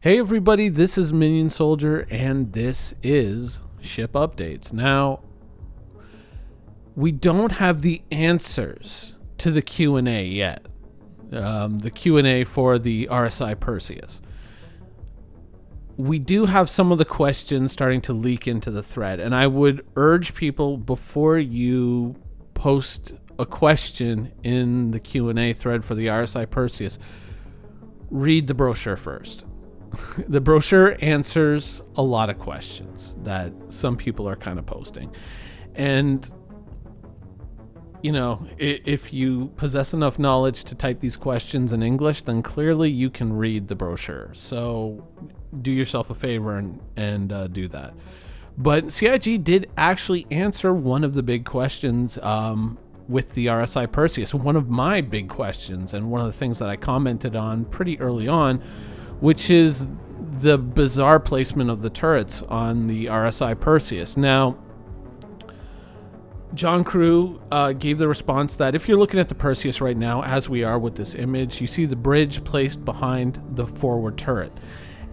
Hey everybody, this is Minion Soldier, and this is Ship Updates. Now, we don't have the answers to the Q&A yet. The Q&A for the RSI Perseus. We do have some of the questions starting to leak into the thread, and I would urge people, before you post a question in the Q&A thread for the RSI Perseus, read the brochure first. The brochure answers a lot of questions that some people are kind of posting. And, you know, if you possess enough knowledge to type these questions in English, then clearly you can read the brochure. So do yourself a favor and do that. But CIG did actually answer one of the big questions with the RSI Perseus. One of my big questions, and one of the things that I commented on pretty early on, which is the bizarre placement of the turrets on the RSI Perseus. Now, John Crew gave the response that if you're looking at the Perseus right now, as we are with this image, you see the bridge placed behind the forward turret.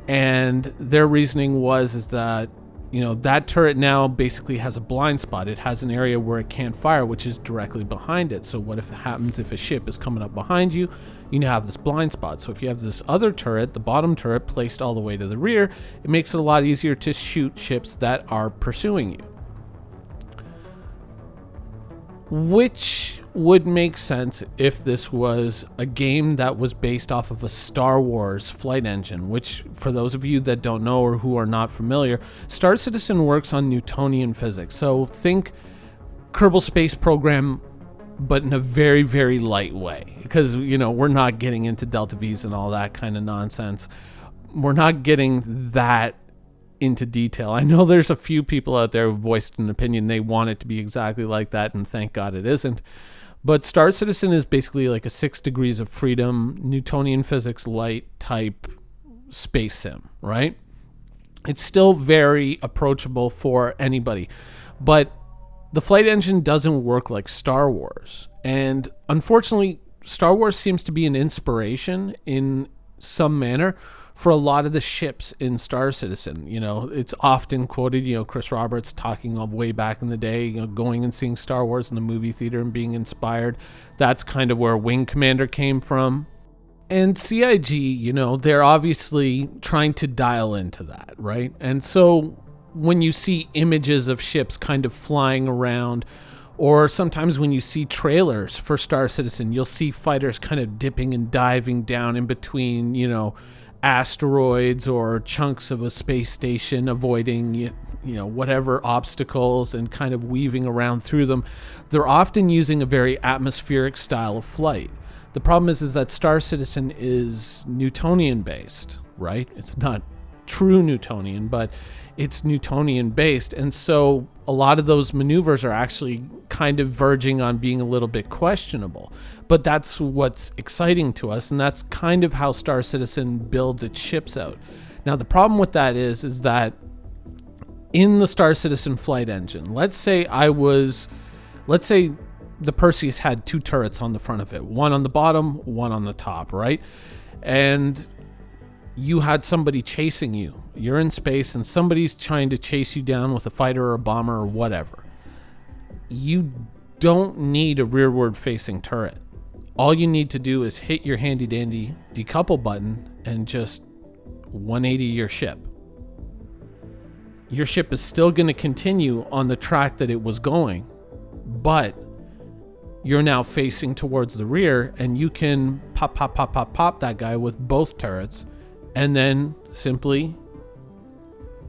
And their reasoning is that, you know, that turret now basically has a blind spot. It has an area where it can't fire, which is directly behind it. So what if it happens if a ship is coming up behind you? You now have this blind spot. So if you have this other turret, the bottom turret, placed all the way to the rear, it makes it a lot easier to shoot ships that are pursuing you. Which would make sense if this was a game that was based off of a Star Wars flight engine, which, for those of you that don't know or who are not familiar, Star Citizen works on Newtonian physics. So think Kerbal Space Program, but in a very, very light way. Because, you know, we're not getting into Delta V's and all that kind of nonsense. We're not getting that into detail. I know there's a few people out there who voiced an opinion they want it to be exactly like that, and thank God it isn't. But Star Citizen is basically like a 6 degrees of freedom, Newtonian physics light type space sim, right? It's still very approachable for anybody. But the flight engine doesn't work like Star Wars. And unfortunately, Star Wars seems to be an inspiration in some manner for a lot of the ships in Star Citizen. You know, it's often quoted, you know, Chris Roberts talking of way back in the day, you know, going and seeing Star Wars in the movie theater and being inspired. That's kind of where Wing Commander came from. And CIG, you know, they're obviously trying to dial into that, right? And so when you see images of ships kind of flying around, or sometimes when you see trailers for Star Citizen, you'll see fighters kind of dipping and diving down in between, you know, asteroids or chunks of a space station, avoiding, you know, whatever obstacles and kind of weaving around through them. They're often using a very atmospheric style of flight. The problem is that Star Citizen is Newtonian based, right? It's not true Newtonian, but it's Newtonian based. And so a lot of those maneuvers are actually kind of verging on being a little bit questionable. But that's what's exciting to us, and that's kind of how Star Citizen builds its ships out. Now, the problem with that is that in the Star Citizen flight engine, let's say the Perseus had 2 turrets on the front of it, one on the bottom, one on the top, right? And you had somebody chasing you. You're in space and somebody's trying to chase you down with a fighter or a bomber or whatever. You don't need a rearward facing turret. All you need to do is hit your handy dandy decouple button and just 180 your ship. Your ship is still going to continue on the track that it was going, but you're now facing towards the rear, and you can pop that guy with both turrets, and then simply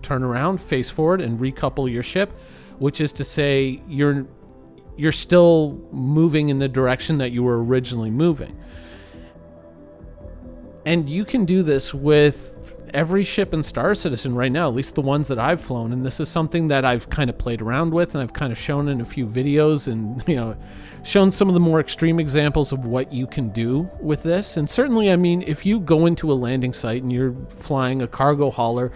turn around, face forward, and recouple your ship, which is to say you're still moving in the direction that you were originally moving. And you can do this with every ship in Star Citizen right now, at least the ones that I've flown. And this is something that I've kind of played around with, and I've kind of shown in a few videos, and, you know, shown some of the more extreme examples of what you can do with this. And certainly, I mean, if you go into a landing site and you're flying a cargo hauler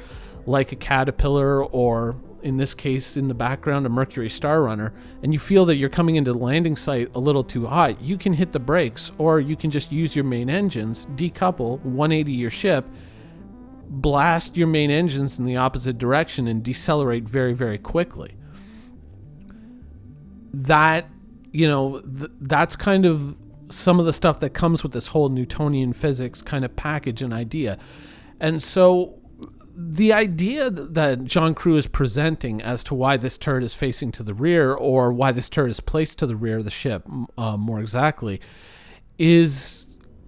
like a Caterpillar, or in this case, in the background, a Mercury Star Runner, and you feel that you're coming into the landing site a little too hot, you can hit the brakes, or you can just use your main engines, decouple, 180 your ship, blast your main engines in the opposite direction and decelerate very, very quickly. That, that's kind of some of the stuff that comes with this whole Newtonian physics kind of package and idea. And so the idea that John Crew is presenting as to why this turret is facing to the rear, or why this turret is placed to the rear of the ship, more exactly,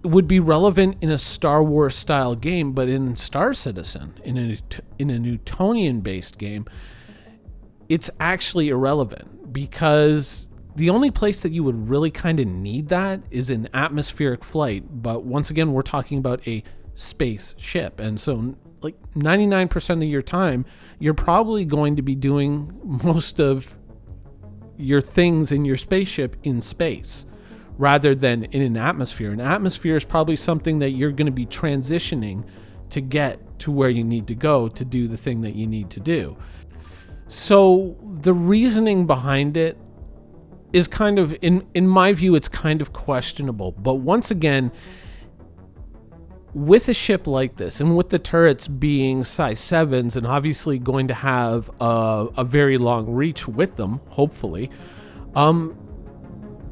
would be relevant in a Star Wars style game, but in Star Citizen, in a Newtonian-based game, it's actually irrelevant, because the only place that you would really kind of need that is in atmospheric flight. But once again, we're talking about a space ship, and so like 99% of your time, you're probably going to be doing most of your things in your spaceship in space, rather than in an atmosphere. An atmosphere is probably something that you're going to be transitioning to get to where you need to go to do the thing that you need to do. So the reasoning behind it is kind of, in my view, it's kind of questionable. But once again, with a ship like this, and with the turrets being size 7s and obviously going to have a very long reach with them, hopefully,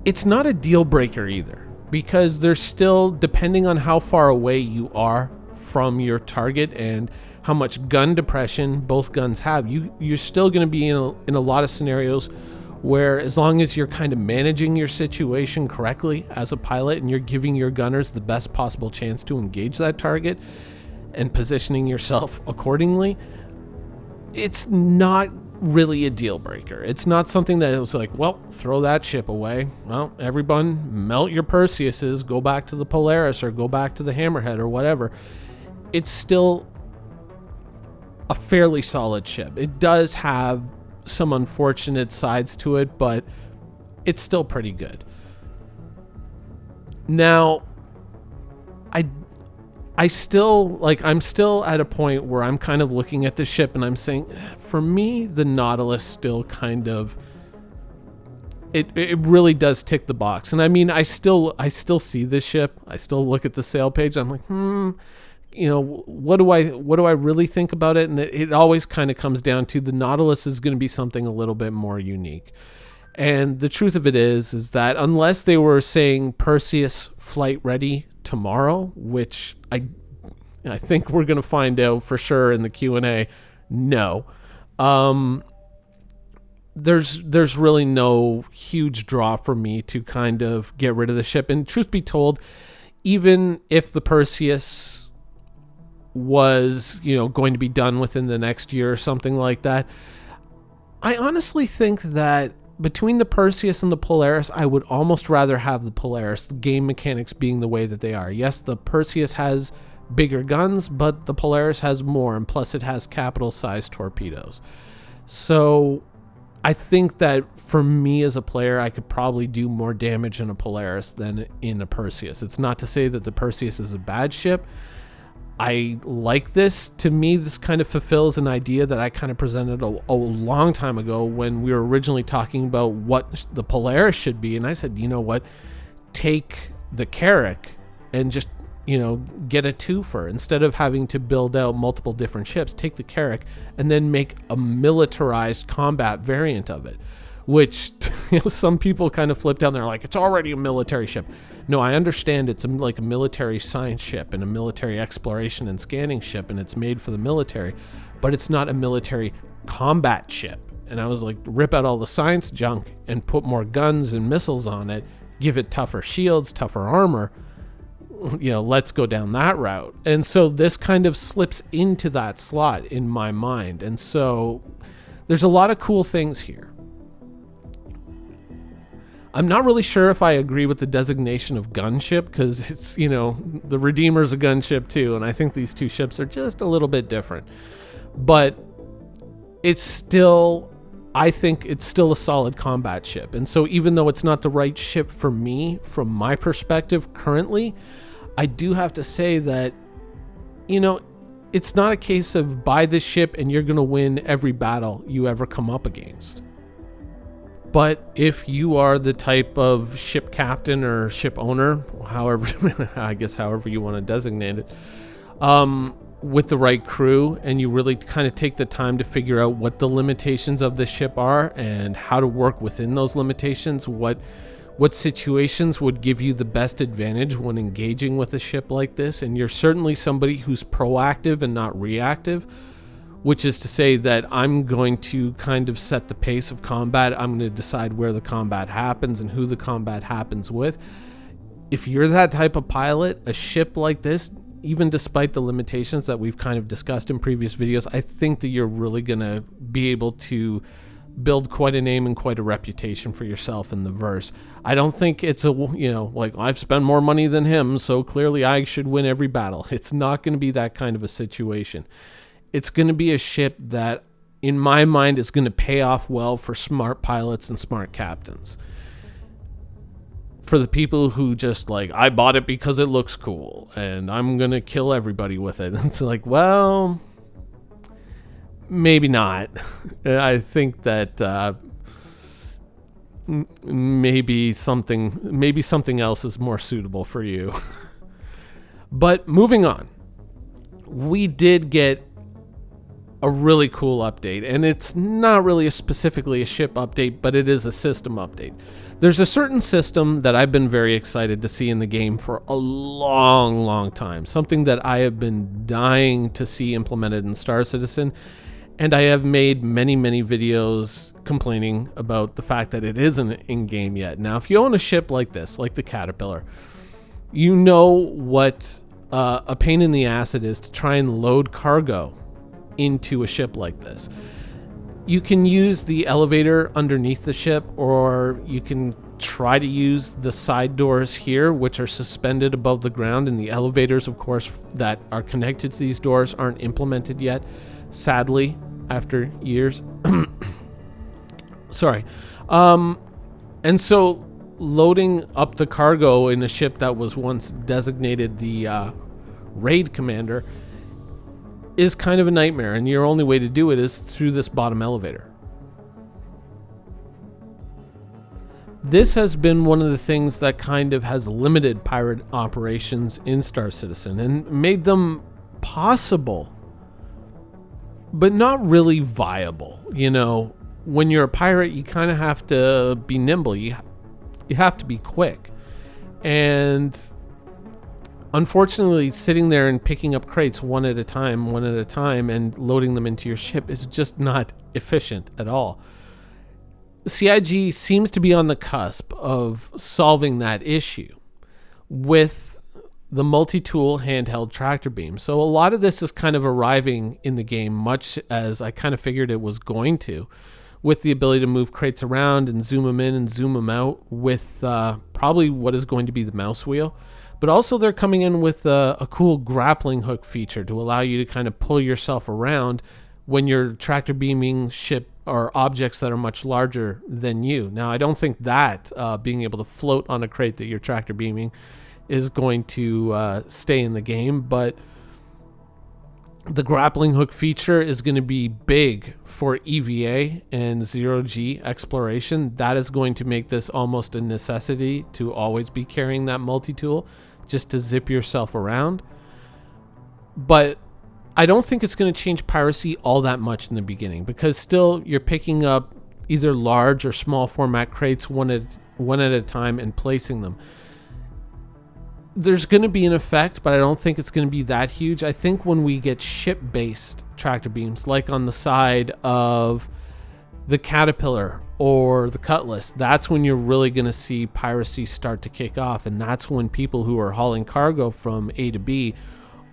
it's not a deal breaker either, because there's still, depending on how far away you are from your target and how much gun depression both guns have, you're still going to be in a lot of scenarios where, as long as you're kind of managing your situation correctly as a pilot and you're giving your gunners the best possible chance to engage that target and positioning yourself accordingly, it's not really a deal breaker. It's not something that was like, well, throw that ship away. Well, everyone melt your Perseuses, go back to the Polaris or go back to the Hammerhead or whatever. It's still a fairly solid ship. It does have some unfortunate sides to it, but it's still pretty good. Now, I'm still at a point where I'm kind of looking at the ship and I'm saying, for me, the Nautilus still kind of, it really does tick the box. And I mean, I still see this ship. I still look at the sale page. I'm like, what do I really think about it? And it always kind of comes down to the Nautilus is going to be something a little bit more unique. And the truth of it is that unless they were saying Perseus flight ready tomorrow, which I think we're going to find out for sure in the Q&A, no. There's really no huge draw for me to kind of get rid of the ship. And truth be told, even if the Perseus was, going to be done within the next year or something like that, I honestly think that between the Perseus and the Polaris, I would almost rather have the Polaris, the game mechanics being the way that they are. Yes, the Perseus has bigger guns, but the Polaris has more, and plus it has capital-sized torpedoes. So I think that for me as a player, I could probably do more damage in a Polaris than in a Perseus. It's not to say that the Perseus is a bad ship. I like this. To me, this kind of fulfills an idea that I kind of presented a long time ago when we were originally talking about what the Polaris should be. And I said, you know what, take the Carrack and just, get a twofer. Instead of having to build out multiple different ships, take the Carrack and then make a militarized combat variant of it, which some people kind of flipped down. They're like, it's already a military ship. No, I understand it's like a military science ship and a military exploration and scanning ship, and it's made for the military, but it's not a military combat ship. And I was like, rip out all the science junk and put more guns and missiles on it, give it tougher shields, tougher armor. Let's go down that route. And so this kind of slips into that slot in my mind. And so there's a lot of cool things here. I'm not really sure if I agree with the designation of gunship, because it's, the Redeemer's a gunship too, and I think these two ships are just a little bit different. But I think it's still a solid combat ship. And so even though it's not the right ship for me, from my perspective currently, I do have to say that, it's not a case of buy this ship and you're going to win every battle you ever come up against. But if you are the type of ship captain or ship owner, however you want to designate it, with the right crew, and you really kind of take the time to figure out what the limitations of the ship are and how to work within those limitations, what situations would give you the best advantage when engaging with a ship like this. And you're certainly somebody who's proactive and not reactive, which is to say that I'm going to kind of set the pace of combat. I'm going to decide where the combat happens and who the combat happens with. If you're that type of pilot, a ship like this, even despite the limitations that we've kind of discussed in previous videos, I think that you're really going to be able to build quite a name and quite a reputation for yourself in the verse. I don't think it's a, like, I've spent more money than him, so clearly I should win every battle. It's not going to be that kind of a situation. It's going to be a ship that, in my mind, is going to pay off well for smart pilots and smart captains. For the people who just like, I bought it because it looks cool and I'm going to kill everybody with it. It's like, well, maybe not. I think that maybe something else is more suitable for you. But moving on, we did get a really cool update, and it's not really specifically a ship update, but it is a system update. There's a certain system that I've been very excited to see in the game for a long time, something that I have been dying to see implemented in Star Citizen, and I have made many videos complaining about the fact that it isn't in game yet. Now, if you own a ship like this, like the Caterpillar, you know what a pain in the ass it is to try and load cargo into a ship like this. You can use the elevator underneath the ship, or you can try to use the side doors here, which are suspended above the ground, and the elevators, of course, that are connected to these doors aren't implemented yet, sadly, after years. Sorry. And so loading up the cargo in a ship that was once designated the raid commander is kind of a nightmare, and your only way to do it is through this bottom elevator. This has been one of the things that kind of has limited pirate operations in Star Citizen and made them possible, but not really viable. You know, when you're a pirate, you kind of have to be nimble. You have to be quick. And unfortunately, sitting there and picking up crates one at a time, and loading them into your ship is just not efficient at all. CIG seems to be on the cusp of solving that issue with the multi-tool handheld tractor beam. So a lot of this is kind of arriving in the game, much as I kind of figured it was going to, with the ability to move crates around and zoom them in and zoom them out with probably what is going to be the mouse wheel. But also they're coming in with a cool grappling hook feature to allow you to kind of pull yourself around when you're tractor beaming ship or objects that are much larger than you. Now, I don't think that being able to float on a crate that you're tractor beaming is going to stay in the game, but the grappling hook feature is going to be big for EVA and zero-G exploration. That is going to make this almost a necessity to always be carrying that multi-tool just to zip yourself around. But I don't think it's going to change piracy all that much in the beginning, because still you're picking up either large or small format crates one at a time and placing them. There's going to be an effect, but I don't think it's going to be that huge. I think when we get ship-based tractor beams, like on the side of the Caterpillar or the Cutlass, that's when you're really going to see piracy start to kick off, and that's when people who are hauling cargo from A to B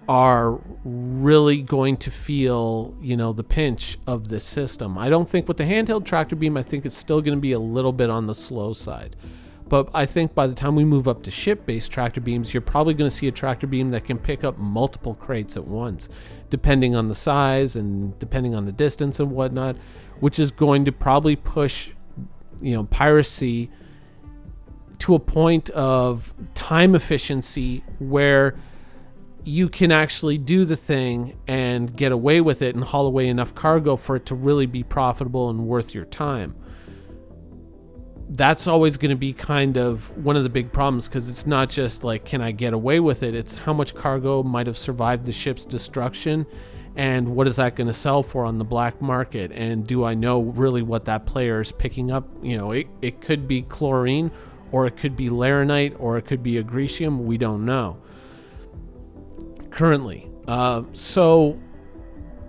are really going to feel, the pinch of this system. I don't think with the handheld tractor beam, I think it's still going to be a little bit on the slow side. But I think by the time we move up to ship-based tractor beams, you're probably going to see a tractor beam that can pick up multiple crates at once, depending on the size and depending on the distance and whatnot, which is going to probably push, piracy to a point of time efficiency where you can actually do the thing and get away with it and haul away enough cargo for it to really be profitable and worth your time. that's always going to be kind of one of the big problems, because it's not just like, can I get away with it? It's how much cargo might have survived the ship's destruction, and what is that going to sell for on the black market? And do I know really what that player is picking up? You know, it could be chlorine, or it could be laranite, or it could be agricium. We don't know currently. So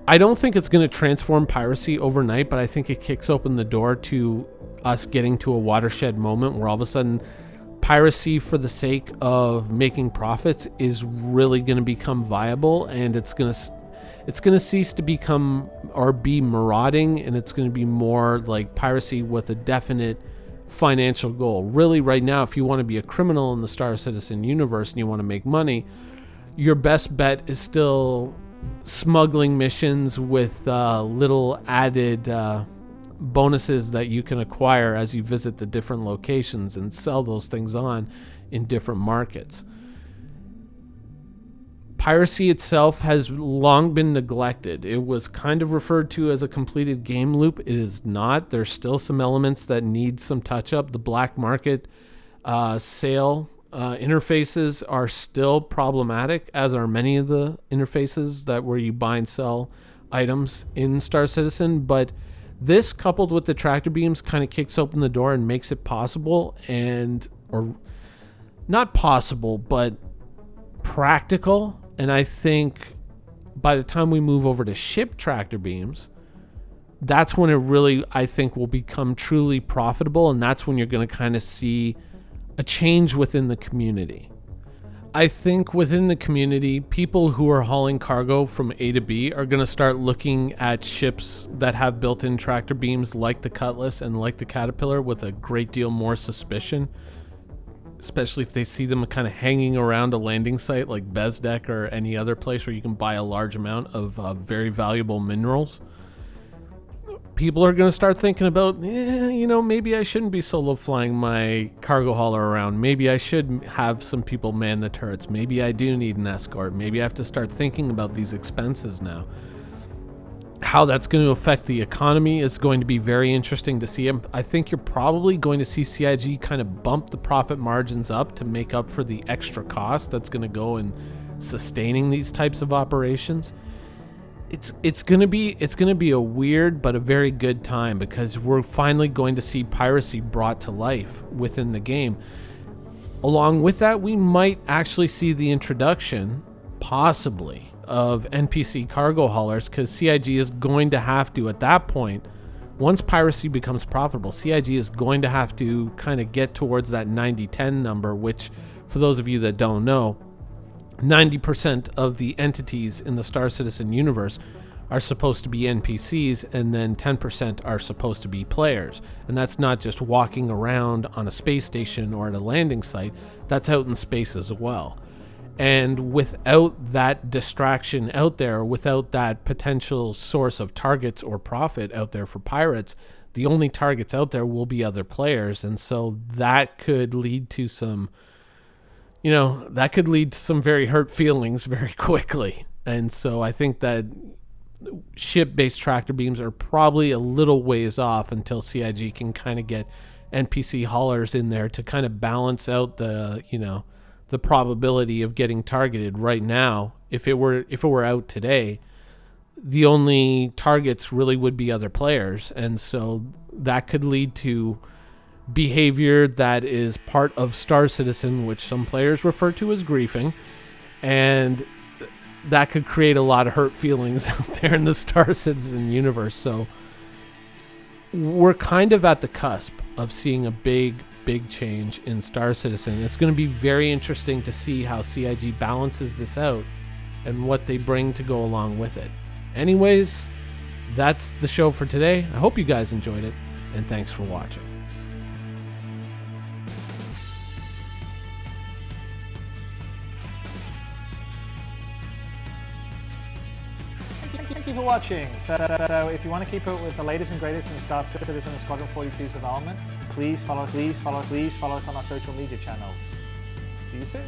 I don't think it's going to transform piracy overnight, but I think it kicks open the door to us getting to a watershed moment where all of a sudden piracy for the sake of making profits is really going to become viable, and it's going to cease to become or be marauding, and it's going to be more like piracy with a definite financial goal. Really, right now, if you want to be a criminal in the Star Citizen universe and you want to make money, your best bet is still smuggling missions with little added bonuses that you can acquire as you visit the different locations and sell those things on in different markets. Piracy itself has long been neglected. It was kind of referred to as a completed game loop. It is not. There's still some elements that need some touch up. The black market sale interfaces are still problematic, as are many of the interfaces that where you buy and sell items in Star Citizen. But this, coupled with the tractor beams, kind of kicks open the door and makes it possible, or not possible, but practical. And I think by the time we move over to ship tractor beams, that's when it really, I think, will become truly profitable. And that's when you're going to kind of see a change within the community. I think within the community, people who are hauling cargo from A to B are going to start looking at ships that have built-in tractor beams like the Cutlass and like the Caterpillar with a great deal more suspicion, especially if they see them kind of hanging around a landing site like Bezdek or any other place where you can buy a large amount of very valuable minerals. People are going to start thinking about, maybe I shouldn't be solo flying my cargo hauler around. Maybe I should have some people man the turrets. Maybe I do need an escort. Maybe I have to start thinking about these expenses now. How that's going to affect the economy is going to be very interesting to see. I think you're probably going to see CIG kind of bump the profit margins up to make up for the extra cost that's going to go in sustaining these types of operations. It's going to be a weird but a very good time, because we're finally going to see piracy brought to life within the game. Along with that, we might actually see the introduction, possibly, of NPC cargo haulers, because CIG is going to have to, at that point, once piracy becomes profitable, CIG is going to have to kind of get towards that 90-10 number, which, for those of you that don't know, 90% of the entities in the Star Citizen universe are supposed to be NPCs, and then 10% are supposed to be players. And that's not just walking around on a space station or at a landing site, that's out in space as well. And without that distraction out there, without that potential source of targets or profit out there for pirates, the only targets out there will be other players. And so that could lead to some very hurt feelings very quickly. And so I think that ship-based tractor beams are probably a little ways off until CIG can kind of get NPC haulers in there to kind of balance out the probability of getting targeted. Right now, if it were out today, the only targets really would be other players. And so that could lead to behavior that is part of Star Citizen, which some players refer to as griefing, and that could create a lot of hurt feelings out there in the Star Citizen universe. So we're kind of at the cusp of seeing a big change in Star Citizen. It's going to be very interesting to see how CIG balances this out and what they bring to go along with it. Anyways, that's the show for today. I hope you guys enjoyed it, and thanks for watching. Thank you for watching. So if you want to keep up with the latest and greatest in Star Citizen and Squadron 42's development, please follow us on our social media channels. See you soon.